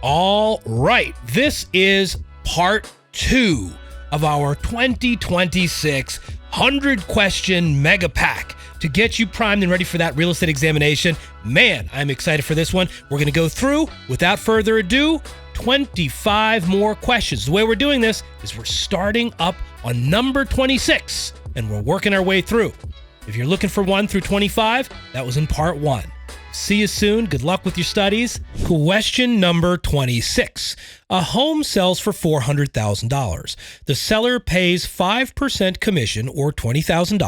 All right, this is part 2 of our 2026 100-question mega pack to get you primed and ready for that real estate examination. Man, I'm excited for this one. We're going to go through, without further ado, 25 more questions. The way we're doing this is we're starting up on number 26, and we're working our way through. If you're looking for 1 through 25, that was in part 1. See you soon. Good luck with your studies. Question number 26. A home sells for $400,000. The seller pays 5% commission, or $20,000,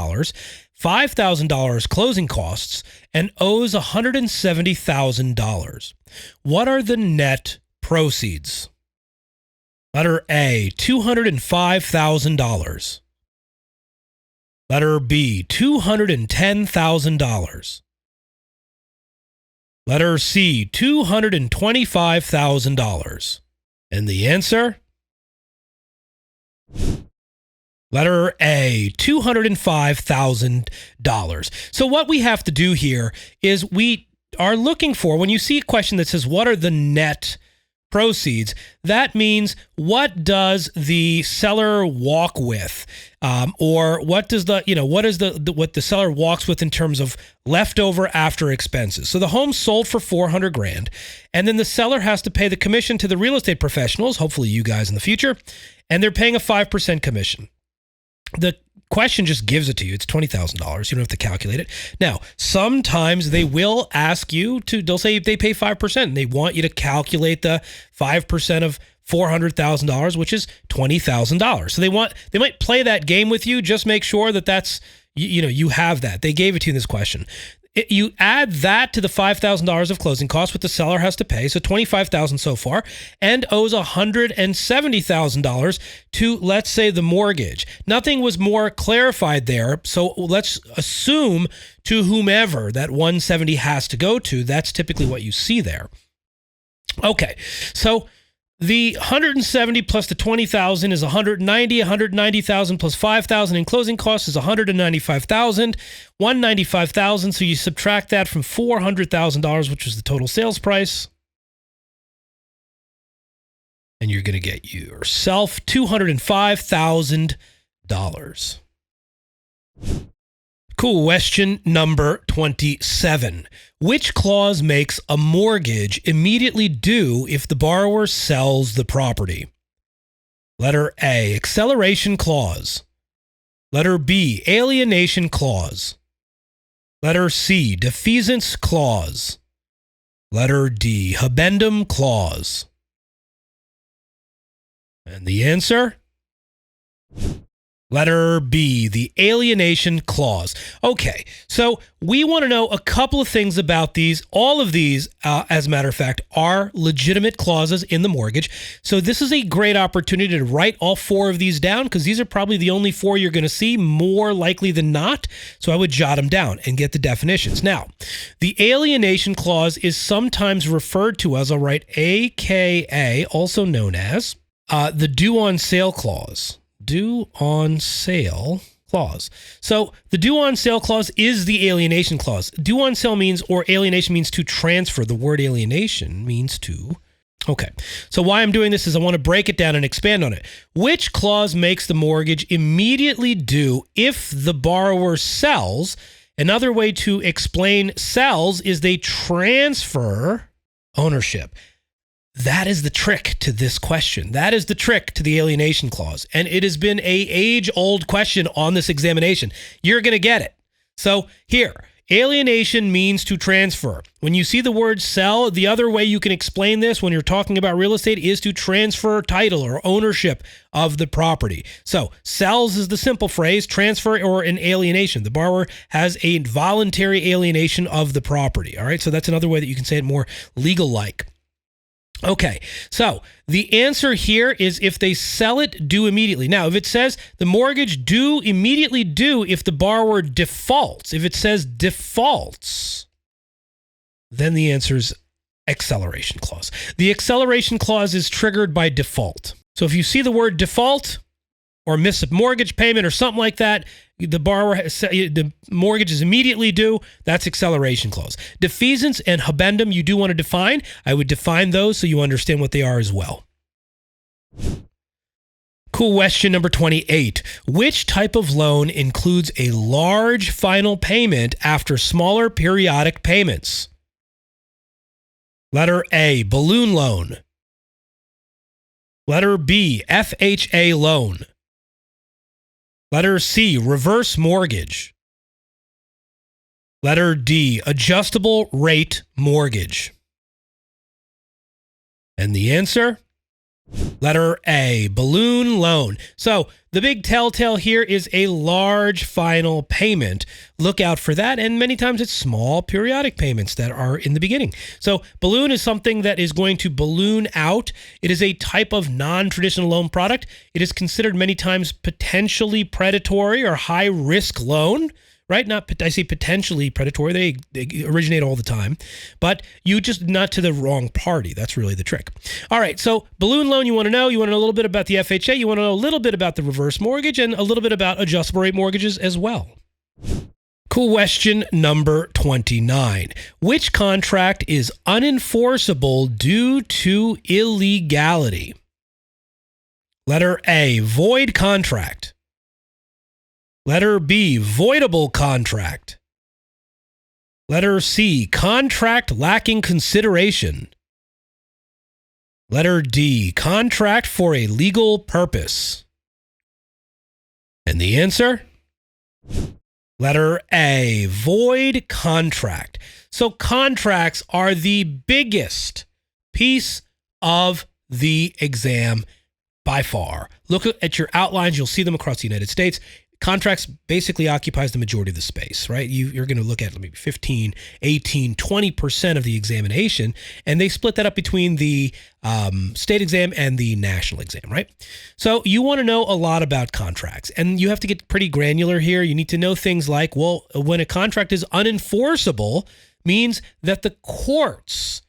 $5,000 closing costs, and owes $170,000. What are the net proceeds? Letter A, $205,000. Letter B, $210,000. Letter C, $225,000. And the answer? Letter A, $205,000. So what we have to do here is we are looking for, when you see a question that says, what are the net proceeds? That means, what does the seller walk with? Or what does what the seller walks with in terms of leftover after expenses? So the home sold for $400,000, and then the seller has to pay the commission to the real estate professionals, hopefully you guys in the future, and they're paying a 5% commission. The question just gives it to you. It's $20,000. You don't have to calculate it. Now, sometimes they will ask you they'll say they pay 5%, and they want you to calculate the 5% of $400,000, which is $20,000. So they might play that game with you. Just make sure that that's, you have that. They gave it to you in this question. You add that to the $5,000 of closing costs, what the seller has to pay, so $25,000 so far, and owes $170,000 to, let's say, the mortgage. Nothing was more clarified there, so let's assume to whomever that $170,000 has to go to. That's typically what you see there. Okay, so the $170,000 plus the $20,000 is $190,000. $190,000 plus $5,000 in closing costs is $195,000. $195,000. So you subtract that from $400,000, which is the total sales price, and you're going to get yourself $205,000. Question number 27. Which clause makes a mortgage immediately due if the borrower sells the property? Letter A, acceleration clause. Letter B, alienation clause. Letter C, defeasance clause. Letter D, habendum clause. And the answer? Letter B, the alienation clause. Okay, so we want to know a couple of things about these. All of these, as a matter of fact, are legitimate clauses in the mortgage. So this is a great opportunity to write all 4 of these down, because these are probably the only 4 you're going to see, more likely than not. So I would jot them down and get the definitions. Now, the alienation clause is sometimes referred to as, I'll write AKA, also known as the due on sale clause. Due on sale clause. So the due on sale clause is the alienation clause. Due on sale means, or alienation means, to transfer. The word alienation means to. Okay. So why I'm doing this is I want to break it down and expand on it. Which clause makes the mortgage immediately due if the borrower sells? Another way to explain sells is they transfer ownership. That is the trick to this question. That is the trick to the alienation clause. And it has been an age-old question on this examination. You're going to get it. So here, alienation means to transfer. When you see the word sell, the other way you can explain this when you're talking about real estate is to transfer title or ownership of the property. So sells is the simple phrase, transfer or an alienation. The borrower has a voluntary alienation of the property. All right, so that's another way that you can say it more legal-like. Okay, so the answer here is if they sell it due immediately. Now, if it says the mortgage due immediately due if the borrower defaults, if it says defaults, then the answer is acceleration clause. The acceleration clause is triggered by default. So if you see the word default, or miss a mortgage payment or something like that, the mortgage is immediately due. That's acceleration clause. Defeasance and habendum you do want to define. I would define those so you understand what they are as well. Question number 28. Which type of loan includes a large final payment after smaller periodic payments? Letter A, balloon loan. Letter B, FHA loan. Letter C, reverse mortgage. Letter D, adjustable rate mortgage. And the answer? Letter A, balloon loan. So the big telltale here is a large final payment. Look out for that. And many times it's small periodic payments that are in the beginning. So balloon is something that is going to balloon out. It is a type of non-traditional loan product. It is considered many times potentially predatory or high risk loan. Right? I say potentially predatory. They originate all the time, but you just not to the wrong party. That's really the trick. All right. So balloon loan, you want to know a little bit about the FHA. You want to know a little bit about the reverse mortgage and a little bit about adjustable rate mortgages as well. Question number 29. Which contract is unenforceable due to illegality? Letter A, void contract. Letter B, voidable contract. Letter C, contract lacking consideration. Letter D, contract for a legal purpose. And the answer? Letter A, void contract. So contracts are the biggest piece of the exam by far. Look at your outlines. You'll see them across the United States. Contracts basically occupies the majority of the space, right? You're going to look at maybe 15, 18, 20% of the examination, and they split that up between the state exam and the national exam, right? So you want to know a lot about contracts, and you have to get pretty granular here. You need to know things like, well, when a contract is unenforceable, means that the courts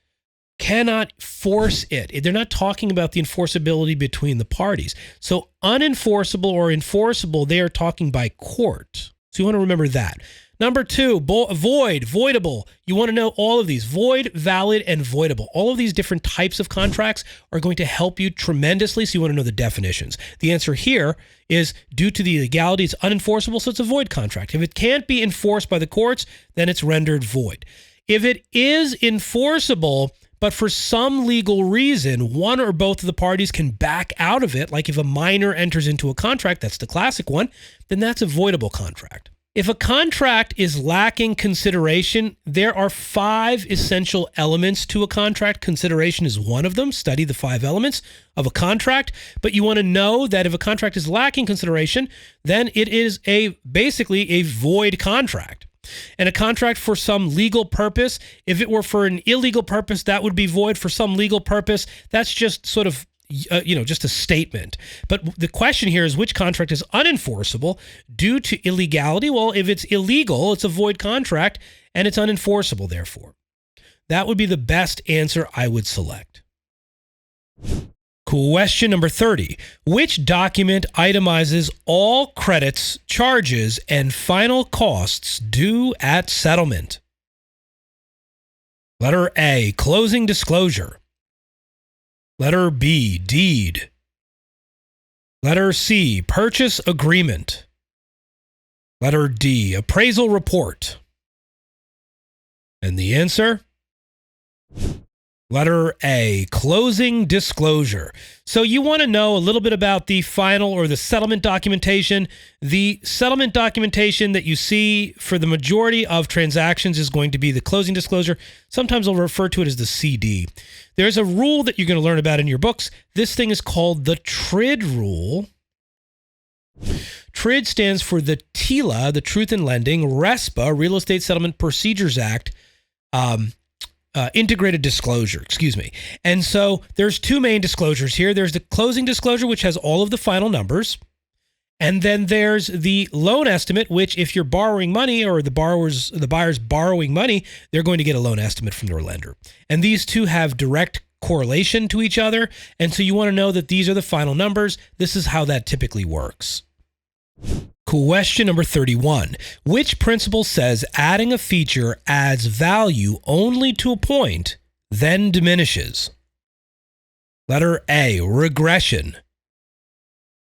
cannot force it. They're not talking about the enforceability between the parties. So unenforceable or enforceable, they are talking by court. So you want to remember that. Number two, voidable. You want to know all of these. Void, valid, and voidable. All of these different types of contracts are going to help you tremendously, so you want to know the definitions. The answer here is due to the illegality, it's unenforceable, so it's a void contract. If it can't be enforced by the courts, then it's rendered void. If it is enforceable, but for some legal reason, one or both of the parties can back out of it, like if a minor enters into a contract, that's the classic one, then that's a voidable contract. If a contract is lacking consideration, there are 5 essential elements to a contract. Consideration is one of them. Study the 5 elements of a contract. But you want to know that if a contract is lacking consideration, then it is basically a void contract. And a contract for some legal purpose, if it were for an illegal purpose, that would be void. For some legal purpose, that's just sort of, just a statement. But the question here is which contract is unenforceable due to illegality? Well, if it's illegal, it's a void contract and it's unenforceable, therefore. That would be the best answer I would select. Question number 30. Which document itemizes all credits, charges, and final costs due at settlement? Letter A, closing disclosure. Letter B, deed. Letter C, purchase agreement. Letter D, appraisal report. And the answer? Letter A, closing disclosure. So you want to know a little bit about the final or the settlement documentation. The settlement documentation that you see for the majority of transactions is going to be the closing disclosure. Sometimes I'll refer to it as the CD. There's a rule that you're going to learn about in your books. This thing is called the TRID rule. TRID stands for the TILA, the Truth in Lending, RESPA, Real Estate Settlement Procedures Act, integrated disclosure, And so there's 2 main disclosures here. There's the closing disclosure, which has all of the final numbers. And then there's the loan estimate, which if you're borrowing money or the buyer's borrowing money, they're going to get a loan estimate from their lender. And these 2 have direct correlation to each other. And so you want to know that these are the final numbers. This is how that typically works. Question number 31. Which principle says adding a feature adds value only to a point, then diminishes? Letter A, regression.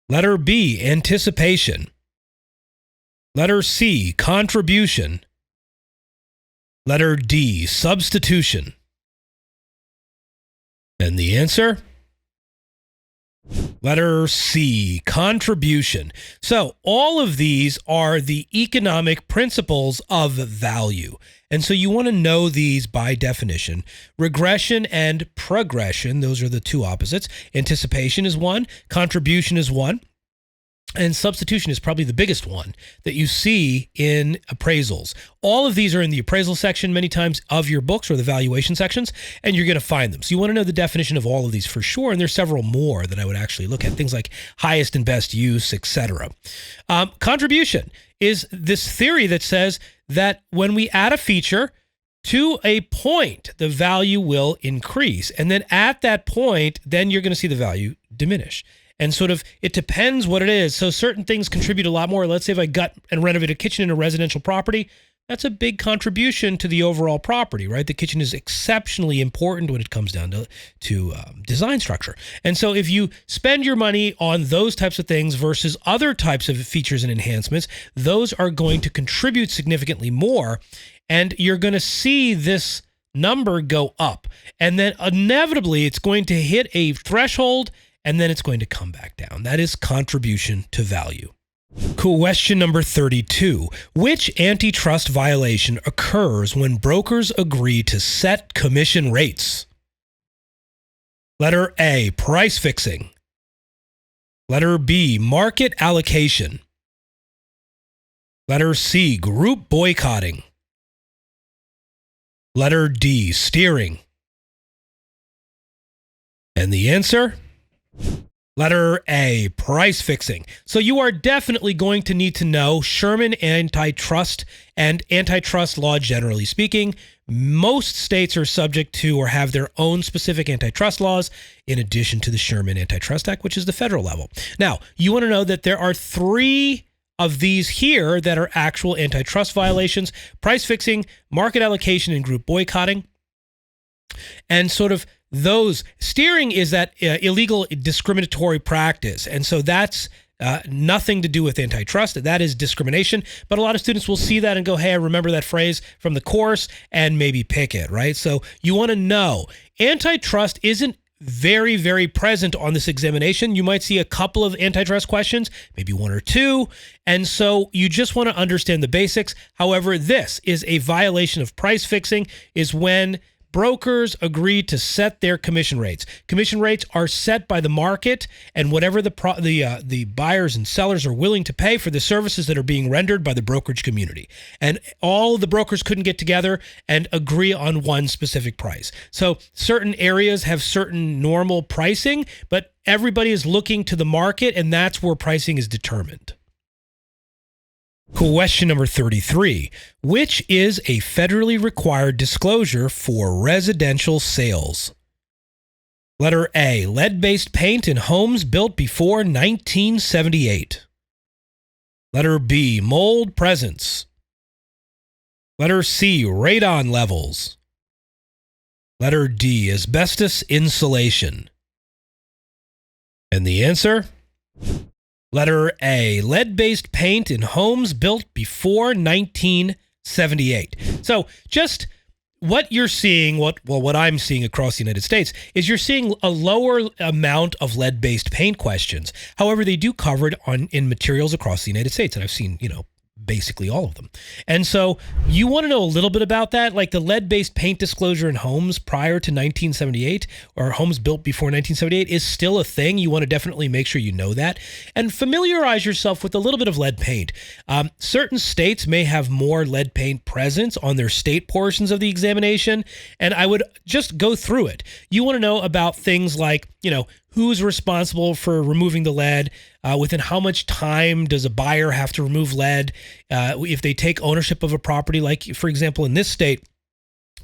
Letter B, anticipation. Letter C, contribution. Letter D, substitution. And the answer? Letter C, contribution. So all of these are the economic principles of value. And so you want to know these by definition. Regression and progression, those are the two opposites. Anticipation is one, contribution is one, and substitution is probably the biggest one that you see in appraisals. All of these are in the appraisal section many times of your books or the valuation sections, and you're going to find them. So you want to know the definition of all of these for sure, and there's several more that I would actually look at, things like highest and best use, etc. Contribution is this theory that says that when we add a feature to a point, the value will increase. And then at that point, then you're going to see the value diminish. And sort of, it depends what it is. So certain things contribute a lot more. Let's say if I gut and renovate a kitchen in a residential property, that's a big contribution to the overall property, right? The kitchen is exceptionally important when it comes down to design structure. And so if you spend your money on those types of things versus other types of features and enhancements, those are going to contribute significantly more. And you're going to see this number go up. And then inevitably, it's going to hit a threshold, and then it's going to come back down. That is contribution to value. Question number 32. Which antitrust violation occurs when brokers agree to set commission rates? Letter A, price fixing. Letter B, market allocation. Letter C, group boycotting. Letter D, steering. And the answer? Letter A, price fixing. So you are definitely going to need to know Sherman antitrust and antitrust law generally speaking. Most states are subject to or have their own specific antitrust laws in addition to the Sherman Antitrust Act, which is the federal level. Now, you want to know that there are 3 of these here that are actual antitrust violations: price fixing, market allocation, and group boycotting. And sort of those, steering is that illegal discriminatory practice. And so that's nothing to do with antitrust. That is discrimination. But a lot of students will see that and go, hey, I remember that phrase from the course, and maybe pick it, right? So you want to know antitrust isn't very, very present on this examination. You might see a couple of antitrust questions, maybe 1 or 2. And so you just want to understand the basics. However, this is a violation of price fixing, is when brokers agree to set their commission rates. Commission rates are set by the market and whatever the buyers and sellers are willing to pay for the services that are being rendered by the brokerage community. And all of the brokers couldn't get together and agree on one specific price. So certain areas have certain normal pricing, but everybody is looking to the market, and that's where pricing is determined. Question number 33. Which is a federally required disclosure for residential sales? Letter A, lead-based paint in homes built before 1978. Letter B, mold presence. Letter C, radon levels. Letter D, asbestos insulation. And the answer? Letter A, lead-based paint in homes built before 1978. So just what you're seeing, what I'm seeing across the United States, is you're seeing a lower amount of lead-based paint questions. However, they do cover it in materials across the United States, and I've seen, basically all of them. And so you want to know a little bit about that, like the lead-based paint disclosure in homes prior to 1978 or homes built before 1978 is still a thing. You want to definitely make sure you know that and familiarize yourself with a little bit of lead paint. Certain states may have more lead paint presence on their state portions of the examination, and I would just go through it. You want to know about things like, who's responsible for removing the lead, within how much time does a buyer have to remove lead, if they take ownership of a property, like, for example, in this state,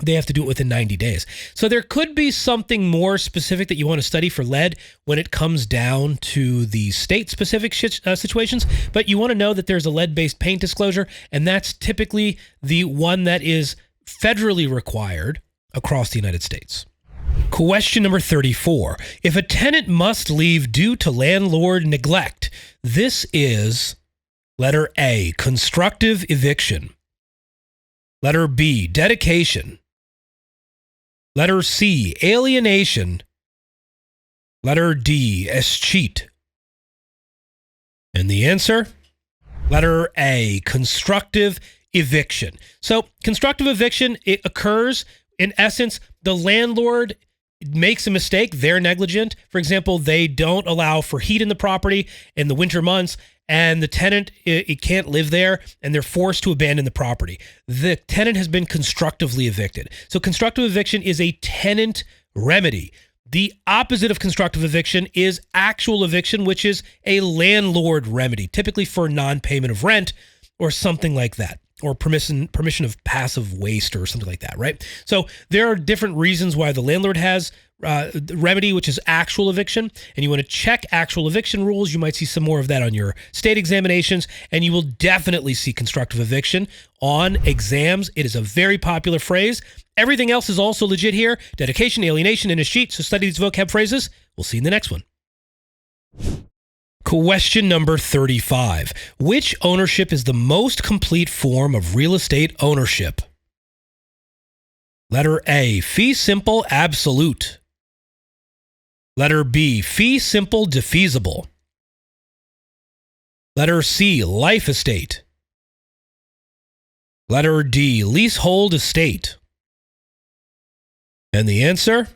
They have to do it within 90 days. So there could be something more specific that you want to study for lead when it comes down to the state-specific situations, but you want to know that there's a lead-based paint disclosure, and that's typically the one that is federally required across the United States. Question number 34. If a tenant must leave due to landlord neglect, this is letter A, constructive eviction. Letter B, dedication. Letter C, alienation. Letter D, escheat. And the answer? Letter A, constructive eviction. So constructive eviction, it occurs, in essence, the landlord makes a mistake, they're negligent. For example, they don't allow for heat in the property in the winter months, and the tenant, it can't live there, and they're forced to abandon the property. The tenant has been constructively evicted. So constructive eviction is a tenant remedy. The opposite of constructive eviction is actual eviction, which is a landlord remedy, typically for non-payment of rent or something like that, or permission of passive waste or something like that, right? So there are different reasons why the landlord has the remedy, which is actual eviction, and you want to check actual eviction rules. You might see some more of that on your state examinations, and you will definitely see constructive eviction on exams. It is a very popular phrase. Everything else is also legit here. Dedication, alienation, and escheat. So study these vocab phrases. We'll see you in the next one. Question number 35. Which ownership is the most complete form of real estate ownership? Letter A, fee simple absolute. Letter B, fee simple defeasible. Letter C, life estate. Letter D, leasehold estate. And the answer?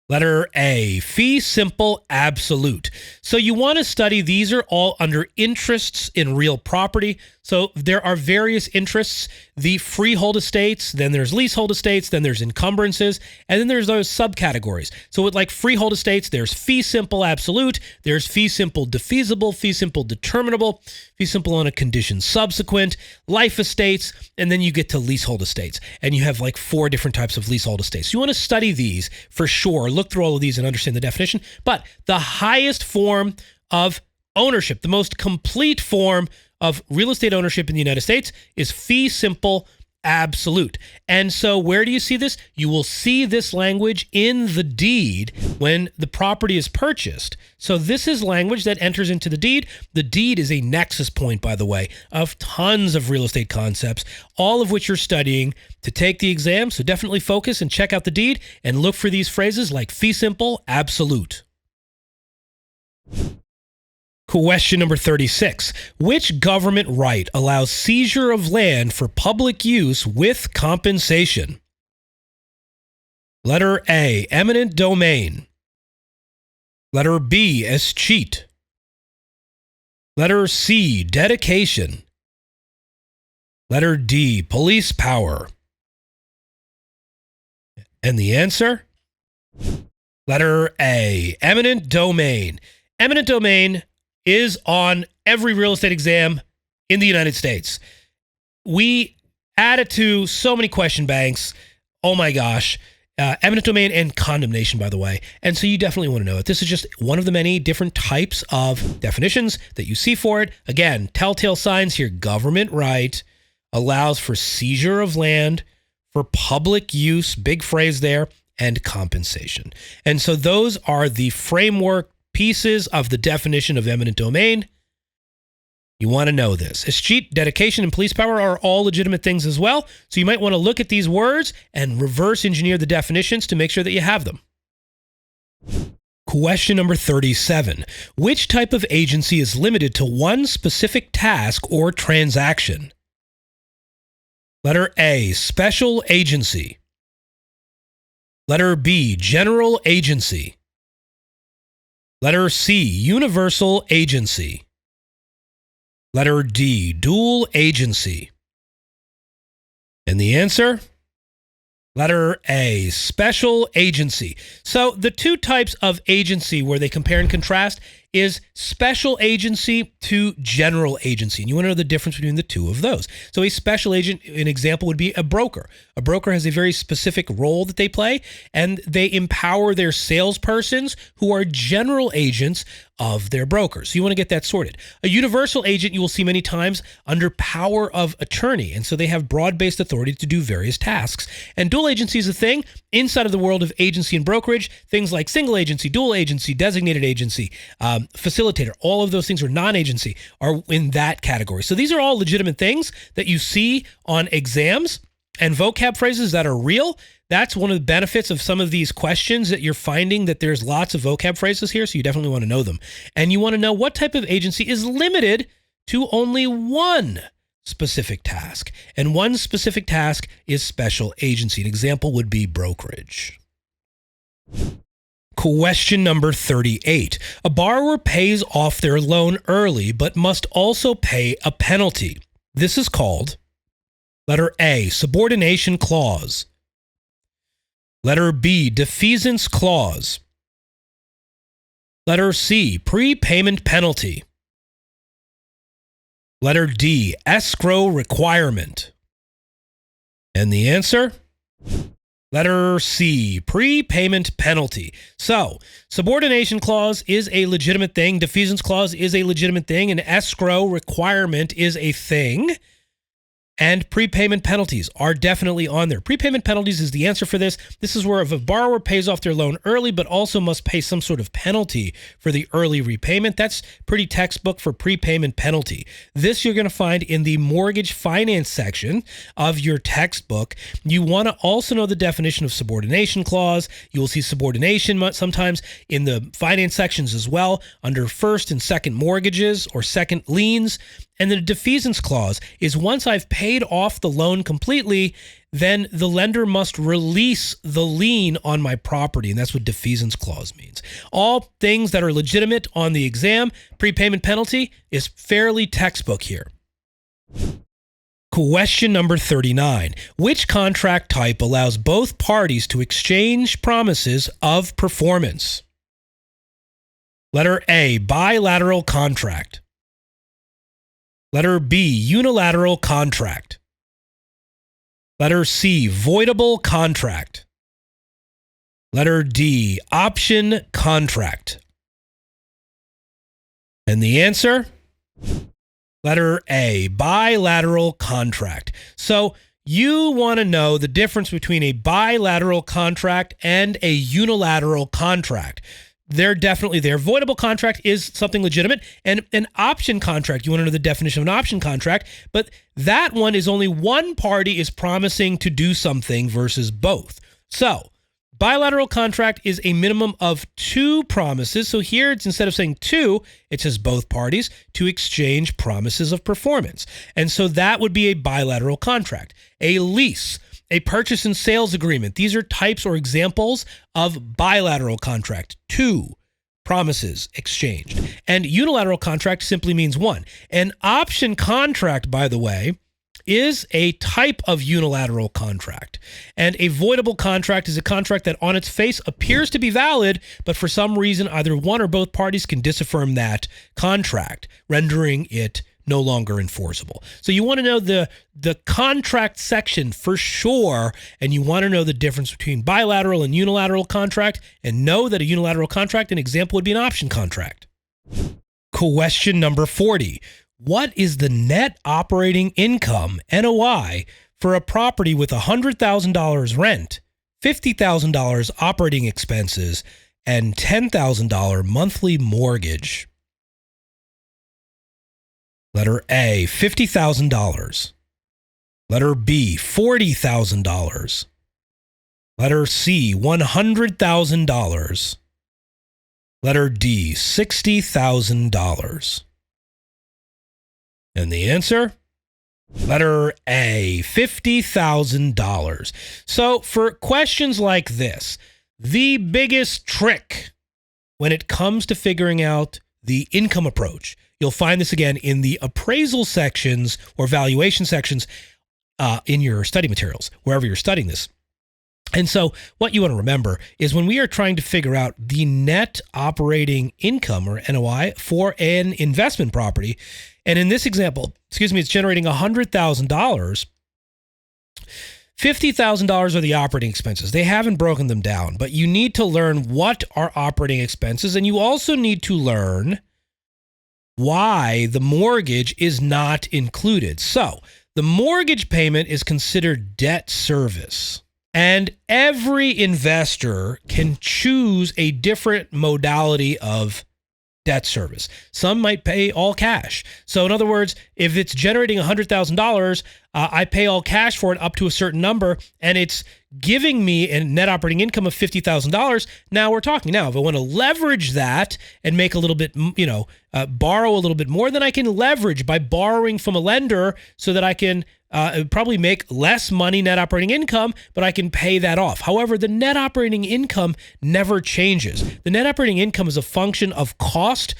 Letter A, fee simple absolute. So you want to study, these are all under interests in real property. So there are various interests, the freehold estates, then there's leasehold estates, then there's encumbrances, and then there's those subcategories. So with like freehold estates, there's fee simple absolute, there's fee simple defeasible, fee simple determinable, fee simple on a condition subsequent, life estates, and then you get to leasehold estates. And you have like 4 different types of leasehold estates. So you want to study these for sure, look through all of these and understand the definition. But the highest form of ownership, the most complete form of real estate ownership in the United States is fee simple absolute. And so where do you see this? You will see this language in the deed when the property is purchased. So this is language that enters into the deed. The deed is a nexus point, by the way, of tons of real estate concepts, all of which you're studying to take the exam. So definitely focus and check out the deed and look for these phrases like fee simple absolute. Question number 36. Which government right allows seizure of land for public use with compensation? Letter A, eminent domain. Letter B, escheat. Letter C, dedication. Letter D, police power. And the answer? Letter A, eminent domain. Eminent domain is on every real estate exam in the United States. We add it to so many question banks. Oh my gosh. Eminent domain and condemnation, by the way. And so you definitely want to know it. This is just one of the many different types of definitions that you see for it. Again, telltale signs here. Government right allows for seizure of land for public use, big phrase there, and compensation. And so those are the framework pieces of the definition of eminent domain. You want to know this. Escheat, dedication, and police power are all legitimate things as well. So you might want to look at these words and reverse engineer the definitions to make sure that you have them. Question number 37. Which type of agency is limited to one specific task or transaction? Letter A, special agency. Letter B, general agency. Letter C, universal agency. Letter D, dual agency. And the answer? Letter A, special agency. So the two types of agency where they compare and contrast is special agency to general agency. And you want to know the difference between the two of those. So a special agent, an example would be a broker. A broker has a very specific role that they play, and they empower their salespersons who are general agents of their brokers. So you want to get that sorted. A universal agent you will see many times under power of attorney. And so they have broad-based authority to do various tasks. And dual agency is a thing inside of the world of agency and brokerage. Things like single agency, dual agency, designated agency, facilitator, all of those things are non-agency, are in that category. So these are all legitimate things that you see on exams and vocab phrases that are real. That's one of the benefits of some of these questions, that you're finding that there's lots of vocab phrases here, so you definitely want to know them. And you want to know what type of agency is limited to only one specific task. And one specific task is special agency. An example would be brokerage. Question number 38. A borrower pays off their loan early, but must also pay a penalty. This is called, letter A, subordination clause. Letter B, defeasance clause. Letter C, prepayment penalty. Letter D, escrow requirement. And the answer? Letter C, prepayment penalty. So, subordination clause is a legitimate thing, defeasance clause is a legitimate thing, and escrow requirement is a thing. And prepayment penalties are definitely on there. Prepayment penalties is the answer for this. This is where if a borrower pays off their loan early, but also must pay some sort of penalty for the early repayment, that's pretty textbook for prepayment penalty. This you're going to find in the mortgage finance section of your textbook. You want to also know the definition of subordination clause. You will see subordination sometimes in the finance sections as well, under first and second mortgages or second liens. And the defeasance clause is once I've paid off the loan completely, then the lender must release the lien on my property. And that's what defeasance clause means. All things that are legitimate on the exam. Prepayment penalty is fairly textbook here. Question number 39. Which contract type allows both parties to exchange promises of performance? Letter A, bilateral contract. Letter B, unilateral contract. Letter C, voidable contract. Letter D, option contract. And the answer? Letter A, bilateral contract. So you want to know the difference between a bilateral contract and a unilateral contract. They're definitely there. Voidable contract is something legitimate. And an option contract, you want to know the definition of an option contract, but that one is only one party is promising to do something versus both. So bilateral contract is a minimum of two promises. So here, it's instead of saying two, it says both parties to exchange promises of performance. And so that would be a bilateral contract. A lease, a purchase and sales agreement. These are types or examples of bilateral contract. Two promises exchanged. And unilateral contract simply means one. An option contract, by the way, is a type of unilateral contract. And a voidable contract is a contract that on its face appears to be valid, but for some reason, either one or both parties can disaffirm that contract, rendering it no longer enforceable. So you want to know the contract section for sure, and you want to know the difference between bilateral and unilateral contract, and know that a unilateral contract, an example would be an option contract. Question number 40. What is the net operating income, NOI, for a property with $100,000 rent, $50,000 operating expenses, and $10,000 monthly mortgage? Letter A, $50,000. Letter B, $40,000. Letter C, $100,000. Letter D, $60,000. And the answer? Letter A, $50,000. So for questions like this, the biggest trick when it comes to figuring out the income approach, you'll find this again in the appraisal sections or valuation sections in your study materials, wherever you're studying this. And so what you want to remember is when we are trying to figure out the net operating income, or NOI, for an investment property, and in this example, it's generating $100,000, $50,000 are the operating expenses. They haven't broken them down, but you need to learn what are operating expenses, and you also need to learn why the mortgage is not included. So the mortgage payment is considered debt service. And every investor can choose a different modality of debt service. Some might pay all cash. So in other words, if it's generating $100,000, I pay all cash for it up to a certain number, and it's giving me a net operating income of $50,000. Now we're talking. Now, if I want to leverage that and make a little bit, borrow a little bit more, then I can leverage by borrowing from a lender so that I can probably make less money net operating income, but I can pay that off. However, the net operating income never changes. The net operating income is a function of cost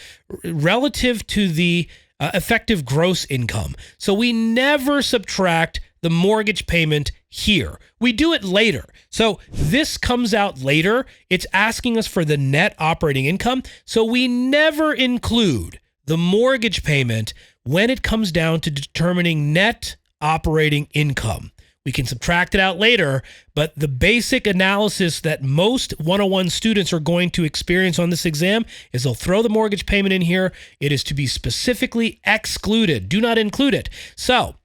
relative to the effective gross income. So we never subtract the mortgage payment here. We do it later. So this comes out later. It's asking us for the net operating income. So we never include the mortgage payment when it comes down to determining net operating income. We can subtract it out later, but the basic analysis that most 101 students are going to experience on this exam is they'll throw the mortgage payment in here. It is to be specifically excluded. Do not include it. So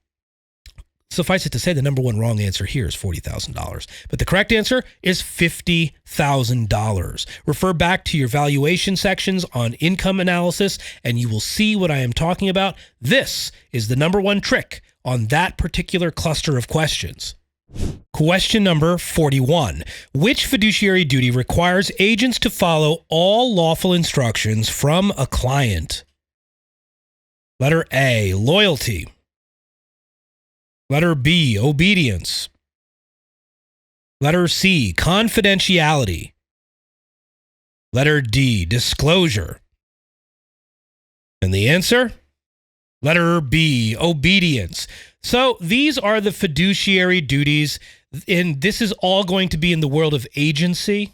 suffice it to say, the number one wrong answer here is $40,000, but the correct answer is $50,000. Refer back to your valuation sections on income analysis, and you will see what I am talking about. This is the number one trick on that particular cluster of questions. Question number 41. Which fiduciary duty requires agents to follow all lawful instructions from a client? Letter A, loyalty. Letter B, obedience. Letter C, confidentiality. Letter D, disclosure. And the answer? Letter B, obedience. So these are the fiduciary duties, and this is all going to be in the world of agency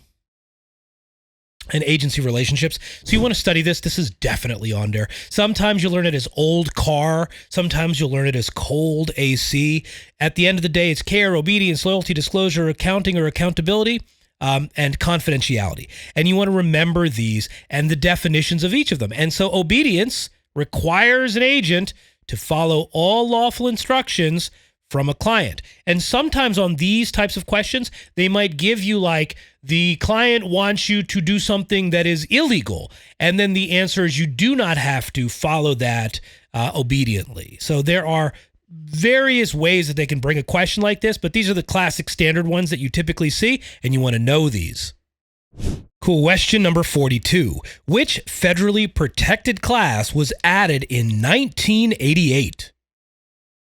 and agency relationships. So you want to study this. This is definitely on there. Sometimes you'll learn it as old car. Sometimes you'll learn it as cold AC. At the end of the day, it's care, obedience, loyalty, disclosure, accounting or accountability, and confidentiality. And you want to remember these and the definitions of each of them. And so obedience requires an agent to follow all lawful instructions from a client. And sometimes on these types of questions, they might give you like, the client wants you to do something that is illegal. And then the answer is you do not have to follow that obediently. So there are various ways that they can bring a question like this, but these are the classic standard ones that you typically see, and you want to know these. Question number 42. Which federally protected class was added in 1988?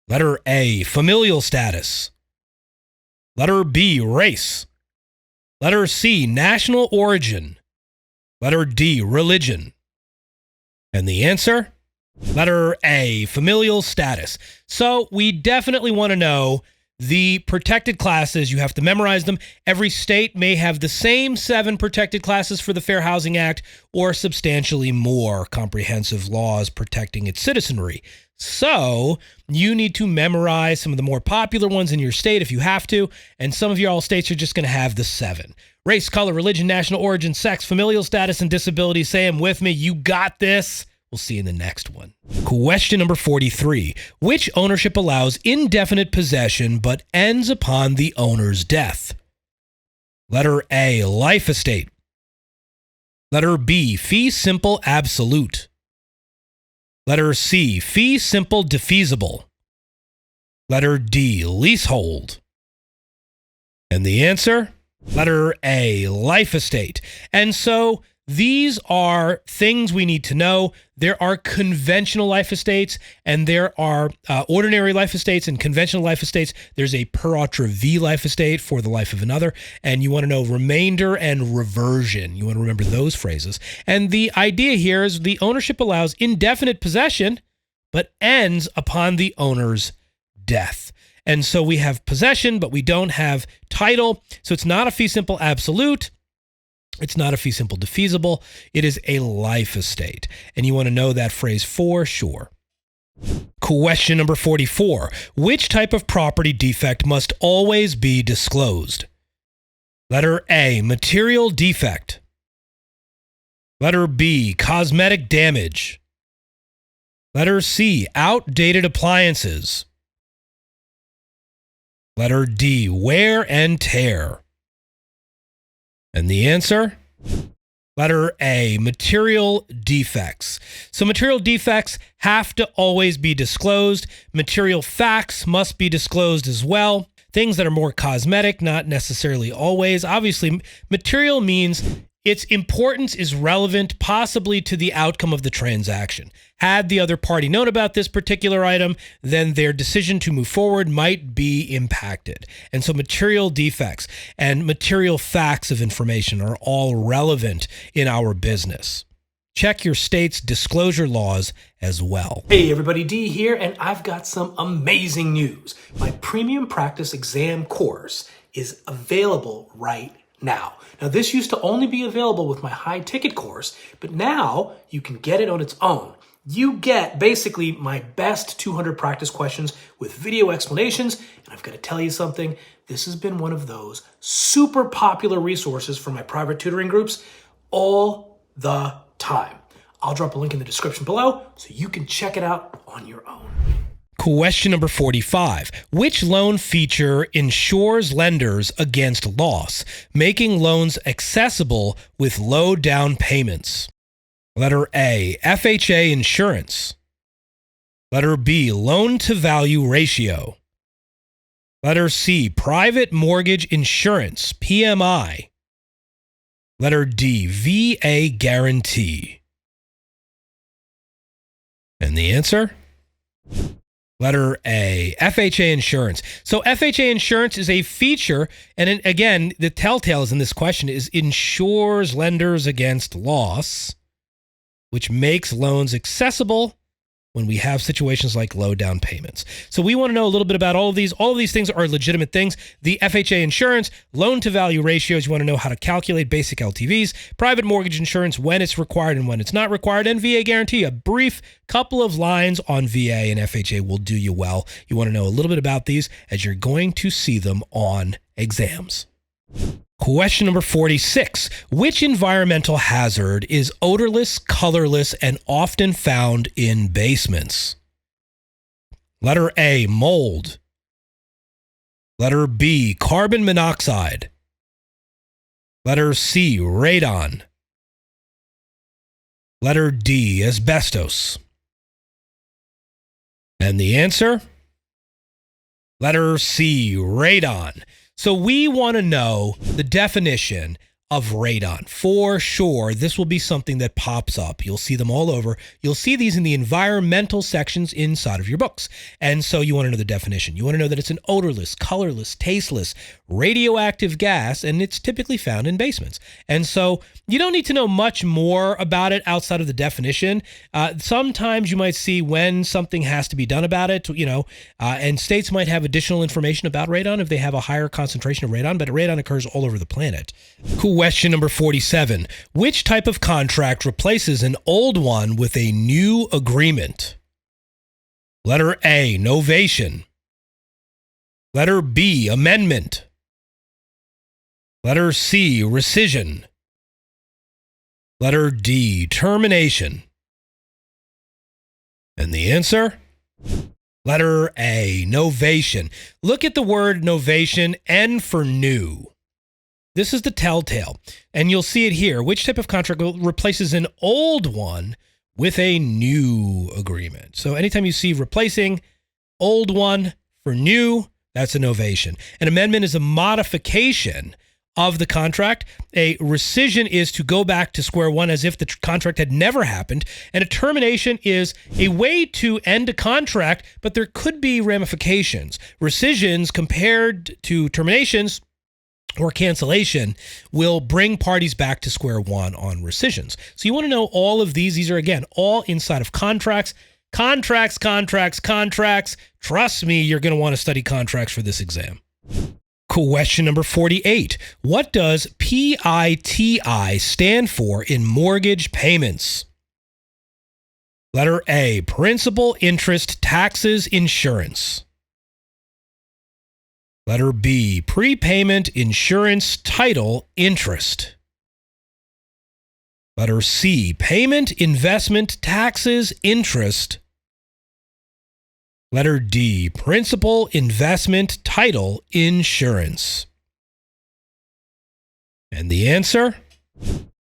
Letter A, familial status. Letter B, race. Letter C, national origin. Letter D, religion. And the answer? Letter A, familial status. So we definitely want to know the protected classes. You have to memorize them. Every state may have the same 7 protected classes for the Fair Housing Act or substantially more comprehensive laws protecting its citizenry. So you need to memorize some of the more popular ones in your state if you have to, and some of your all states are just going to have the 7. Race, color, religion, national origin, sex, familial status, and disability. Say them with me. You got this. We'll see you in the next one. Question number 43. Which ownership allows indefinite possession but ends upon the owner's death? Letter A, life estate. Letter B, fee simple absolute. Letter C, fee simple defeasible. Letter D, leasehold. And the answer? Letter A, life estate. And so these are things we need to know. There are conventional life estates, and there are ordinary life estates and conventional life estates. There's a per ultra V life estate for the life of another, and you want to know remainder and reversion. You want to remember those phrases. And the idea here is the ownership allows indefinite possession, but ends upon the owner's death. And so we have possession, but we don't have title. So it's not a fee simple absolute. It's not a fee simple defeasible. It is a life estate. And you want to know that phrase for sure. Question number 44. Which type of property defect must always be disclosed? Letter A, material defect. Letter B, cosmetic damage. Letter C, outdated appliances. Letter D, wear and tear. And the answer? Letter A, material defects. So material defects have to always be disclosed. Material facts must be disclosed as well. Things that are more cosmetic, not necessarily always. Obviously, material means its importance is relevant possibly to the outcome of the transaction. Had the other party known about this particular item, then their decision to move forward might be impacted. And so material defects and material facts of information are all relevant in our business. Check your state's disclosure laws as well. Hey everybody, D here, and I've got some amazing news. My premium practice exam course is available right now. Now, this used to only be available with my high ticket course, but now you can get it on its own. You get basically my best 200 practice questions with video explanations, and I've got to tell you something, this has been one of those super popular resources for my private tutoring groups all the time. I'll drop a link in the description below so you can check it out on your own. Question number 45. Which loan feature insures lenders against loss, making loans accessible with low down payments? Letter A, FHA insurance. Letter B, loan to value ratio. Letter C, private mortgage insurance, PMI. Letter D, VA guarantee. And the answer? Letter A, FHA insurance. So FHA insurance is a feature, and again, the telltales in this question is insures lenders against loss, which makes loans accessible when we have situations like low down payments. So we want to know a little bit about all of these. All of these things are legitimate things. The FHA insurance, loan to value ratios, you want to know how to calculate basic LTVs, private mortgage insurance, when it's required and when it's not required, and VA guarantee. A brief couple of lines on VA and FHA will do you well. You want to know a little bit about these as you're going to see them on exams. Question number 46. Which environmental hazard is odorless, colorless, and often found in basements? Letter A, mold. Letter B, carbon monoxide. Letter C, radon. Letter D, asbestos. And the answer? Letter C, radon. So we want to know the definition of radon. For sure, this will be something that pops up. You'll see them all over. You'll see these in the environmental sections inside of your books. And so you want to know the definition. You want to know that it's an odorless, colorless, tasteless, radioactive gas, and it's typically found in basements. And so you don't need to know much more about it outside of the definition. Sometimes you might see when something has to be done about it, and states might have additional information about radon if they have a higher concentration of radon, but radon occurs all over the planet. Question number 47. Which type of contract replaces an old one with a new agreement? Letter A, novation. Letter B, amendment. Letter C, rescission. Letter D, termination. And the answer? Letter A, novation. Look at the word novation, N for new. This is the telltale, and you'll see it here. Which type of contract replaces an old one with a new agreement? So anytime you see replacing old one for new, that's a novation. An amendment is a modification of the contract. A rescission is to go back to square one as if the contract had never happened. And a termination is a way to end a contract, but there could be ramifications. Rescissions compared to terminations or cancellation will bring parties back to square one on rescissions. So you want to know all of these. These are, again, all inside of contracts. Contracts, contracts, contracts. Trust me, you're going to want to study contracts for this exam. Question number 48. What does PITI stand for in mortgage payments? Letter A, principal, interest, taxes, insurance. Letter B, prepayment, insurance, title, interest. Letter C, payment, investment, taxes, interest. Letter D, principal, investment, title, insurance. And the answer?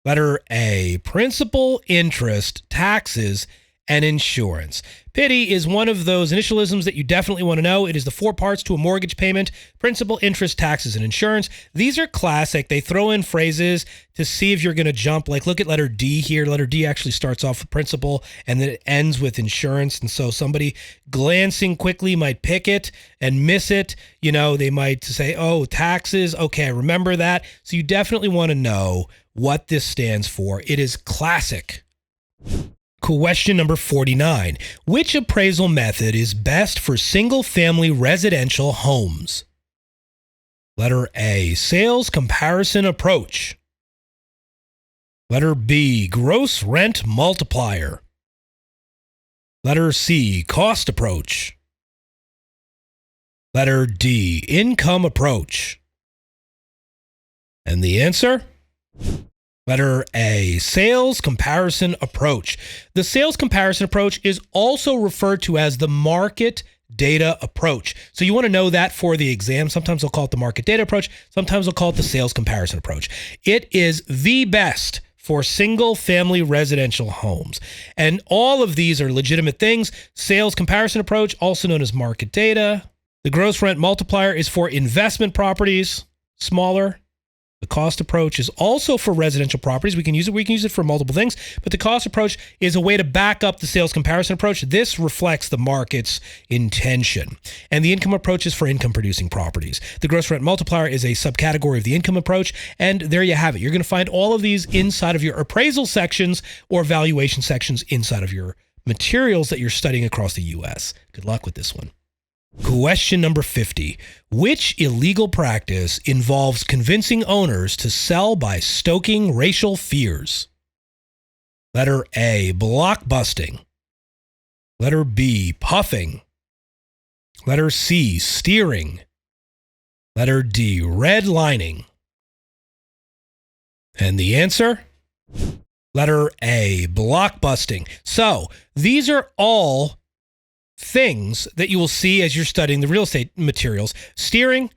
Letter A, principal, interest, taxes, and insurance. PITI is one of those initialisms that you definitely want to know. It is the 4 parts to a mortgage payment: principal, interest, taxes, and insurance. These are classic. They throw in phrases to see if you're going to jump. Like, look at letter D here. Letter D actually starts off with principal and then it ends with insurance. And so somebody glancing quickly might pick it and miss it. You know, they might say, oh, taxes. Okay, I remember that. So you definitely want to know what this stands for. It is classic. Question number 49. Which appraisal method is best for single-family residential homes? Letter A, sales comparison approach. Letter B, gross rent multiplier. Letter C, cost approach. Letter D, income approach. And the answer? Letter A, sales comparison approach. The sales comparison approach is also referred to as the market data approach. So you want to know that for the exam. Sometimes they'll call it the market data approach. Sometimes they'll call it the sales comparison approach. It is the best for single family residential homes. And all of these are legitimate things. Sales comparison approach, also known as market data. The gross rent multiplier is for investment properties, smaller. The cost approach is also for residential properties. We can use it for multiple things, but the cost approach is a way to back up the sales comparison approach. This reflects the market's intention. And the income approach is for income producing properties. The gross rent multiplier is a subcategory of the income approach. And there you have it. You're going to find all of these inside of your appraisal sections or valuation sections inside of your materials that you're studying across the U.S. Good luck with this one. Question number 50. Which illegal practice involves convincing owners to sell by stoking racial fears? Letter A, blockbusting. Letter B, puffing. Letter C, steering. Letter D, redlining. And the answer? Letter A, blockbusting. So these are all things that you will see as you're studying the real estate materials. Steering,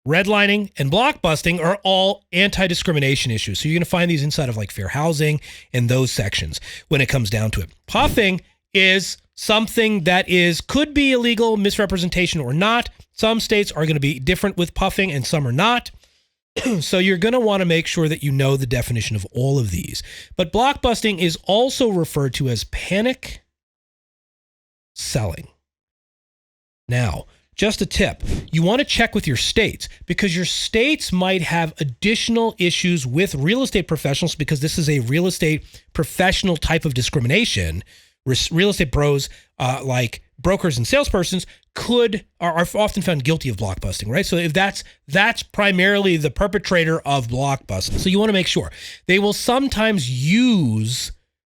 redlining, and blockbusting are all anti-discrimination issues. So you're going to find these inside of like fair housing and those sections when it comes down to it. Puffing is something that could be illegal, misrepresentation or not. Some states are going to be different with puffing and some are not. So you're going to want to make sure that you know the definition of all of these. But blockbusting is also referred to as panic selling. Now, just a tip, you want to check with your states because your states might have additional issues with real estate professionals because this is a real estate professional type of discrimination. Real estate pros, like brokers and salespersons, are often found guilty of blockbusting, right? So if that's primarily the perpetrator of blockbusting. So you want to make sure. They will sometimes use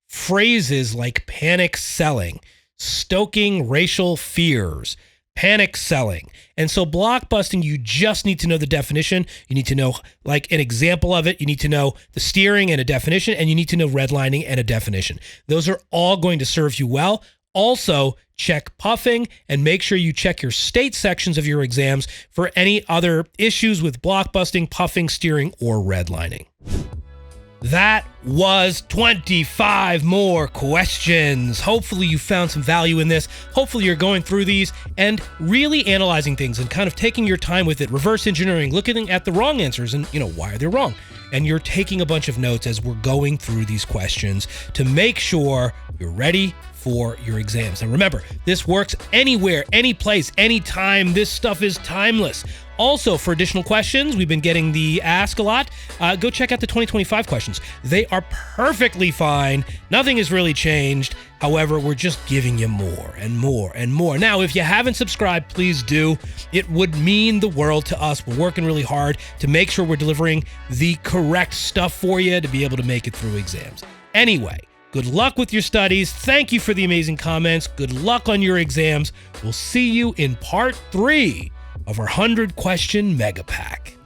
phrases like panic selling, stoking racial fears, panic selling. And so blockbusting, you just need to know the definition. You need to know like an example of it. You need to know the steering and a definition, and you need to know redlining and a definition. Those are all going to serve you well. Also, check puffing and make sure you check your state sections of your exams for any other issues with blockbusting, puffing, steering, or redlining. That was 25 more questions. Hopefully you found some value in this. Hopefully you're going through these and really analyzing things and kind of taking your time with it, reverse engineering, looking at the wrong answers and, why are they wrong? And you're taking a bunch of notes as we're going through these questions to make sure you're ready for your exams. And remember, this works anywhere, any place, anytime. This stuff is timeless. Also, for additional questions, we've been getting the ask a lot. Go check out the 2025 questions. They are perfectly fine. Nothing has really changed. However, we're just giving you more and more and more. Now, if you haven't subscribed, please do. It would mean the world to us. We're working really hard to make sure we're delivering the correct stuff for you to be able to make it through exams. Anyway, good luck with your studies. Thank you for the amazing comments. Good luck on your exams. We'll see you in part 3 of our 100 question mega pack.